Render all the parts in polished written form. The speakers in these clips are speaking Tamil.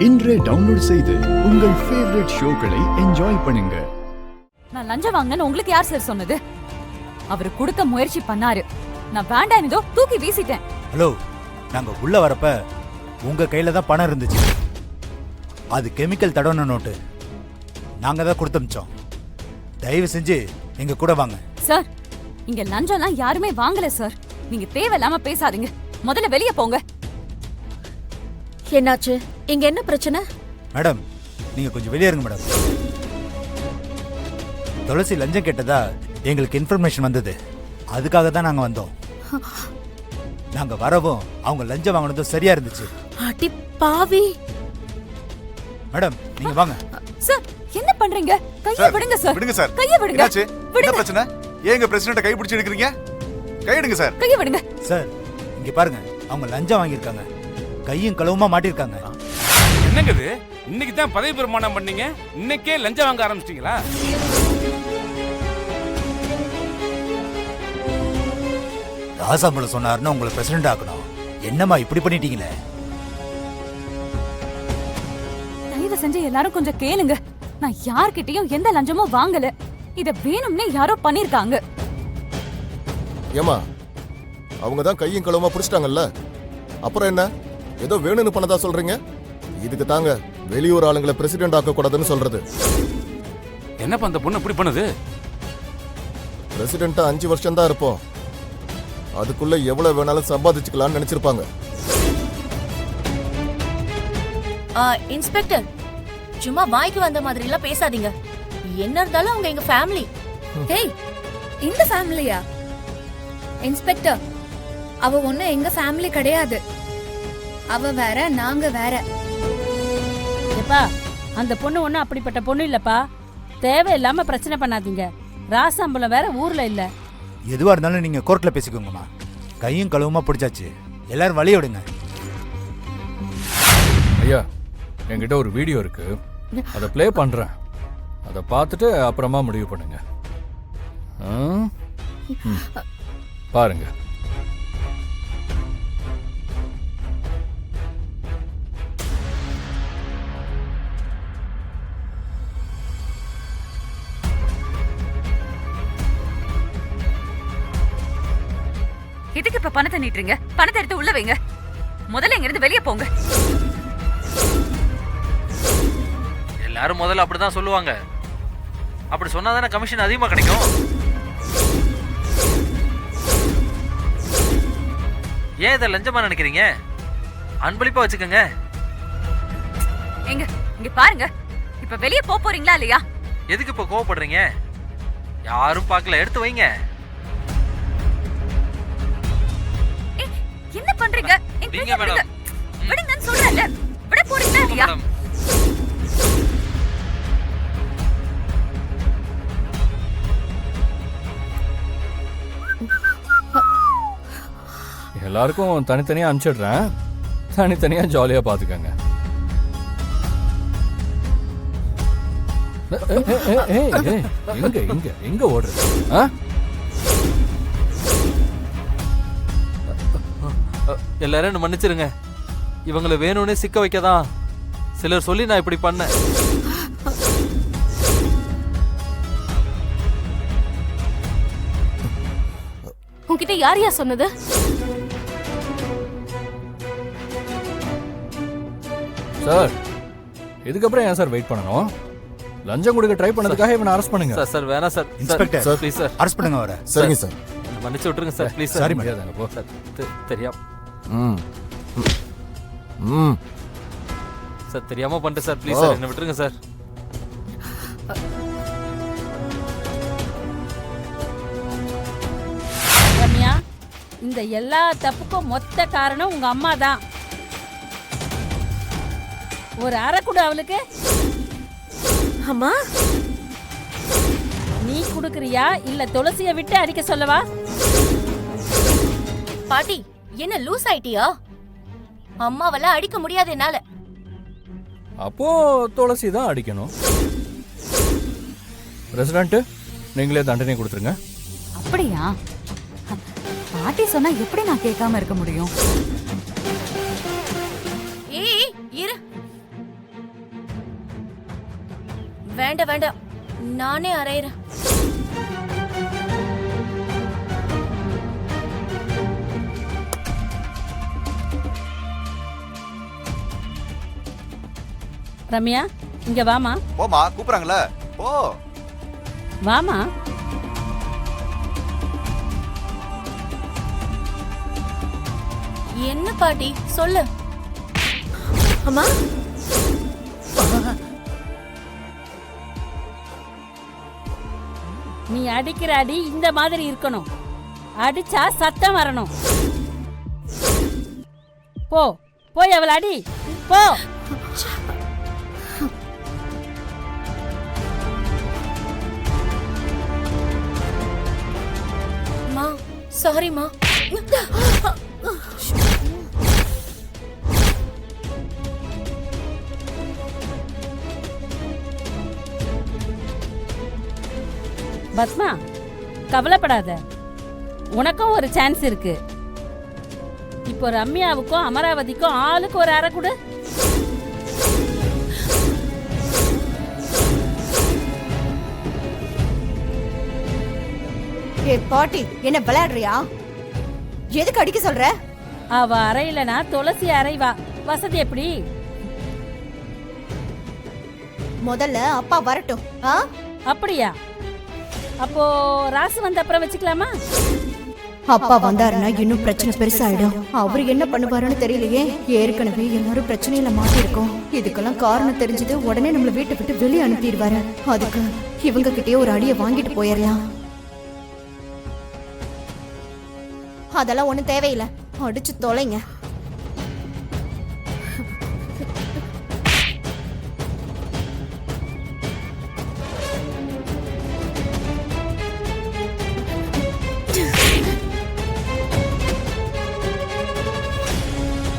இன்றே டவுன்லோட் செய்து உங்கள் ஃபேவரட் ஷோக்களை என்ஜாய் பண்ணுங்க. நான் லஞ்சம் வாங்கினேன்னு உங்களுக்கு யார் சார் சொன்னது? அவரு கொடுக்க முயற்சி பண்ணாரு, நான் வேண்டாம் தூக்கி வீசிட்டேன். ஹலோ, நாங்க உள்ள வரப்ப உங்க கையில தான் பணம் இருந்துச்சு. அது கெமிக்கல் தடவன நோட்டு. நாங்க தான் கொடுத்தமிச்சோம். தயவு செஞ்சு எங்க கூட வாங்க. சார், இங்க லஞ்சம்லாம் யாருமே வாங்கல சார். நீங்க தேவையில்லாம பேசாதீங்க. முதல்ல வெளியே போங்க. என்னாச்சு? இங்க என்ன பிரச்சனை? மேடம், நீங்க கொஞ்சம் வெளியே இருங்க மேடம். துளசி லஞ்சம் கேட்டதா எங்களுக்கு இன்ஃபர்மேஷன் வந்தது. அதுக்காக தான் நாங்க வந்தோம். நாங்க வரவும் அவங்க லஞ்சம் வாங்கினதும் சரியா இருந்துச்சு. அடி பாவி. மேடம், நீங்க வாங்க. சார், என்ன பண்றீங்க? கையை விடுங்க சார். விடுங்க சார். கையை விடுங்க. என்னாச்சு? என்ன பிரச்சனை? ஏங்க பிரசிடென்ட் கை பிடிச்சு எடுக்கறீங்க? கை எடுங்க சார். கையை விடுங்க. சார், இங்க பாருங்க. அவங்க லஞ்சம் வாங்கியிருக்காங்க. கையும் களவுமா மாட்டிருக்காங்க. என்னங்க இது? இன்னைக்கு தான் பதவி பிரமாணம் பண்ணீங்க, இன்னைக்கே லஞ்சம் வாங்க ஆரம்பிச்சிட்டீங்களா? ராசாம்பளம் சொன்னாருன்னா உங்களை பிரசிடென்ட் ஆக்கணும். என்னம்மா இப்படி பண்ணிட்டீங்களே? தயவு செஞ்சு எல்லாரும் கொஞ்சம் கேளுங்க. நான் யார்கிட்டயும் எந்த லஞ்சமும் வாங்கல. இத வேணும்னே யாரோ பண்ணிருக்காங்க. ஏமா, அவங்க தான் கையும் களவுமா புடிச்சிட்டாங்கல்ல, அப்புறம் என்ன? ஏதோ வேணும்னு பண்ணதா சொல்றீங்க? இதுக்கு தாங்க வெளியூர் ஆளுங்களை பிரசிடென்ட் ஆக்க கூடாதுன்னு சொல்றது. என்னப்பா அந்த பொண்ணு இப்படி பண்ணுது? பிரசிடென்ட்டா 5 வருஷம் தான் இருப்போம். அதுக்குள்ள எவ்வளவு வேணாலும் சம்பாதிச்சுக்கலாம்னு நினைச்சிருப்பாங்க. இன்ஸ்பெக்டர், சும்மா வாய்க்கு வந்த மாதிரி எல்லாம் பேசாதீங்க. என்ன இருந்தாலும் அவங்க எங்க ஃபேமிலி. ஹேய், இந்த ஃபேமிலியா? இன்ஸ்பெக்டர், அவ ஒண்ணு எங்க ஃபேமிலி கிடையாது. அவ வேற, நாங்க வேற. எப்பா, அந்த பொண்ணு ஒன்றும் அப்படிப்பட்ட பொண்ணு இல்லப்பா. தேவையில்லாம பிரச்சனை பண்ணாதீங்க. ராசாம்பலம் வேற ஊர்ல இல்ல. எதுவா இருந்தாலும் நீங்க கோர்ட்ல பேசிக்கோங்கம்மா. கையும் களவுமா பிடிச்சாச்சு. எல்லாரும் வழி விடுங்க. ஐயா, என்கிட்ட ஒரு வீடியோ இருக்கு, அதை ப்ளே பண்றேன். அதை பார்த்துட்டு அப்புறமா முடிவு பண்ணுங்க. பாருங்க. எதுக்கு இப்ப பணத்தை நீட்டுறீங்க? பணத்தை எடுத்து உள்ள வைங்க. முதல்ல இங்க இருந்து வெளியே போங்க. எல்லாரும் முதல்ல அப்படிதான் சொல்லுவாங்க. அப்படி சொன்னாதானே கமிஷன் அதிகமா கிடைக்கும். ஏன் இதை லஞ்சமா நினைக்கிறீங்க? அன்பளிப்பா வச்சுக்கோங்க. எங்க இங்க பாருங்க. இப்ப வெளியே போறீங்களா இல்லையா? எதுக்கு இப்ப கோவப்படுறீங்க? யாரும் பார்க்கல, எடுத்து வைங்க. என்ன பண்றீங்க? நீங்க மேடம் விடுங்கன்னு சொல்றேன்ல. விட போறீங்களா இல்லையா? எல்லாருக்கும் தனித்தனியா அனுப்பிச்சிடுறேன். தனித்தனியா ஜாலியா பாத்துக்கங்க. எங்க எங்க எங்க ஓடுறது? எல்லாரும் என்ன மன்னிச்சிருங்க. இவங்களை வேணும்னே சிக்க வைக்கதான் சிலர் சொல்லி நான் இப்படி பண்ணேன். உன்கிட்ட யாரையா சொன்னது? சார், இதுக்கப்புறம் ஏன் சார் வெயிட் பண்ணணும்? லஞ்சம் கொடுக்க ட்ரை பண்ணதுக்காக இவனை அரெஸ்ட் பண்ணுங்க. சார் சார் வேணாம் sir. Inspector sir please sir, arrest பண்ணுங்க அவரை. சரிங்க சார். மன்னிச்சு விட்டுருங்க சார் ப்ளீஸ் சார். சாரி மரியாதை போ சார். தெரியாம சார், தெரியாம பண்ணிட்டு சார். ப்ளீஸ் சார், என்ன விட்டுருங்க சார். ரம்யா, இந்த எல்லா தப்புக்கும் மொத்த காரணம் உங்க அம்மா தான். ஒரு அரை கொடு அவளுக்கு. அம்மா, நீ குடுக்கறியா இல்ல துளசியை விட்டு அடிக்க சொல்லவா? பாட்டி, என்ன லூஸ் ஆயிட்டியா? அம்மாவெல்லாம் அடிக்க முடியாது என்னால. அப்போ துளசி தான் அடிக்கணும். பிரசிடென்ட், நீங்களே தண்டனை கொடுத்துருங்க. அப்படியா? பாட்டி சொன்னா எப்படி நான் கேட்காம இருக்க முடியும்? ஏய் இரு, வேண்டாம் வேண்டாம், நானே அரையிறேன். ரம்யா இங்க வாமா. போமா, கூப்பிடுறாங்களே போ. வாமா. என்ன பாட்டி சொல்லு. அம்மா நீ அடிக்கிற அடி இந்த மாதிரி இருக்கணும். அடிச்சா சத்தம் வரணும். போ போய் அவளை அடி போ. மா சாரிம்மா. பத்மா கவலைப்படாத, உனக்கும் ஒரு சான்ஸ் இருக்கு. இப்போ ரம்யாவுக்கும் அமராவதிக்கும் ஆளுக்கு ஒரு அறை கொடு. ஏ பாட்டி, என்ன விளையாடுறியா? எதுக்கு அடிக்க சொல்ற? அவ அறையிலனா துளசி அறைவா. வசதி எப்படி? முதல்ல அப்பா வரட்டும். அப்படியா? அப்போ ராசு வந்த அப்புறம் வச்சுக்கலாமா? அப்பா வந்தாருன்னா இன்னும் பிரச்சனை பெருசாயிடும். அவரு என்ன பண்ணுவாருன்னு தெரியலையே. ஏற்கனவே எல்லாரும் பிரச்சனையில மாட்டிருக்கோம். இதுக்கெல்லாம் காரணம் தெரிஞ்சது உடனே நம்மள வீட்டை விட்டு வெளியே அனுப்பிடுவாரு. அதுக்கு இவங்க கிட்டயே ஒரு அடியை வாங்கிட்டு போயிடலாம். அதெல்லாம் ஒண்ணும் தேவையில்லை, அடிச்சு தொலைங்க.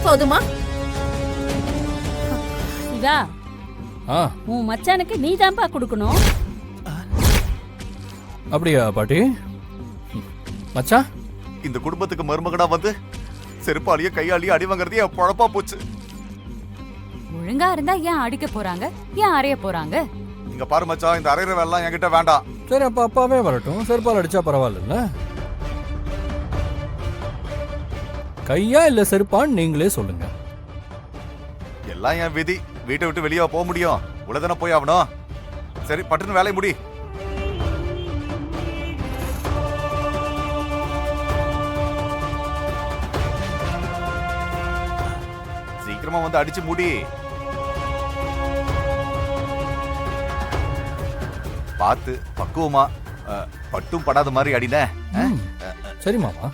போதுமா? சிவா, உன் மச்சானுக்கு நீ தான்ப்பா கொடுக்கணும். அப்படியா பாட்டி? மச்சான், இந்த குடும்பத்துக்கு மருமகனா வந்து செருப்பாளிய கையாளிய அடி வாங்குறதே என் பொழப்பா போச்சு. ஒழுங்கா இருந்தா ஏன் அடிக்க போறாங்க, ஏன் அறைய போறாங்க? இங்க பாரு மச்சான், இந்த அரைகிற வேலைலாம் என்கிட்ட வேண்டாம். சரி அப்ப அப்பாவே வரட்டும். செருப்பால் அடிச்சா பரவாயில்ல. கையா இல்ல செருப்பான்னு நீங்களே சொல்லுங்க. எல்லாம் என் விதி. வீட்டை விட்டு வெளியே போக முடியும்? உலகதானே போய் ஆகணும். சரி, பட்டுன்னு வேலையை முடி. சீக்கிரமா வந்து அடிச்சு முடி. பார்த்து பக்குவமா, பட்டும் படாத மாதிரி அடின. சரி மாமா.